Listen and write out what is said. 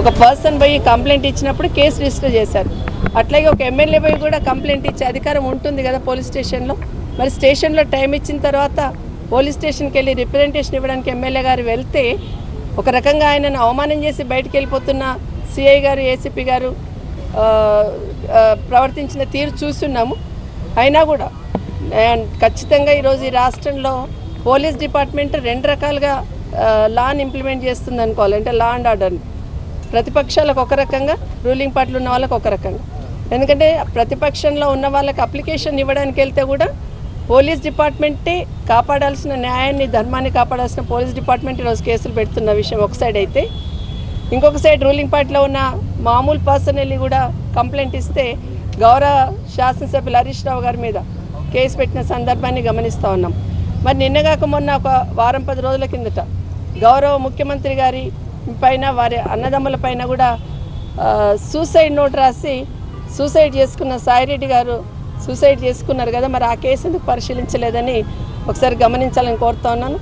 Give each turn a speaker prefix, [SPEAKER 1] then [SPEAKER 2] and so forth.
[SPEAKER 1] ఒక పర్సన్ పోయి కంప్లైంట్ ఇచ్చినప్పుడు కేసు రిజిస్టర్ చేశారు. అట్లాగే ఒక ఎమ్మెల్యే పోయి కూడా కంప్లైంట్ ఇచ్చే అధికారం ఉంటుంది కదా పోలీస్ స్టేషన్లో. మరి స్టేషన్లో టైం ఇచ్చిన తర్వాత పోలీస్ స్టేషన్కి వెళ్ళి రిప్రజెంటేషన్ ఇవ్వడానికి ఎమ్మెల్యే గారు వెళ్తే ఒక రకంగా ఆయనను అవమానం చేసి బయటకు వెళ్ళిపోతున్న సిఐ గారు, ఏసీపీ గారు ప్రవర్తించిన తీరు చూస్తున్నాము. అయినా కూడా ఖచ్చితంగా ఈరోజు ఈ రాష్ట్రంలో పోలీస్ డిపార్ట్మెంట్ రెండు రకాలుగా లాని ఇంప్లిమెంట్ చేస్తుంది అనుకోవాలి. అంటే లా అండ్ ఆర్డర్ని ప్రతిపక్షాలకు ఒక రకంగా, రూలింగ్ పార్టీలు ఉన్న వాళ్ళకి ఒక రకంగా. ఎందుకంటే ప్రతిపక్షంలో ఉన్న వాళ్ళకి అప్లికేషన్ ఇవ్వడానికి వెళ్తే కూడా పోలీస్ డిపార్ట్మెంటే కాపాడాల్సిన న్యాయాన్ని, ధర్మాన్ని కాపాడాల్సిన పోలీస్ డిపార్ట్మెంట్ ఈరోజు కేసులు పెడుతున్న విషయం ఒక సైడ్ అయితే, ఇంకొక సైడ్ రూలింగ్ పార్టీలో ఉన్న మామూలు పర్సన్ వెళ్ళి కూడా కంప్లైంట్ ఇస్తే గౌరవ శాసనసభ్యులు హరీష్ రావు గారి మీద కేసు పెట్టిన సందర్భాన్ని గమనిస్తూ ఉన్నాం. మరి నిన్నగాక మొన్న ఒక వారం 10 రోజుల కిందట గౌరవ ముఖ్యమంత్రి గారి పైన, వారి అన్నదమ్ముల పైన కూడా సూసైడ్ నోట్ రాసి సూసైడ్ చేసుకున్న సాయిరెడ్డి గారు సూసైడ్ చేసుకున్నారు కదా. మరి ఆ కేసు ఎందుకు పరిశీలించలేదని ఒకసారి గమనించాలని కోరుతా ఉన్నాను.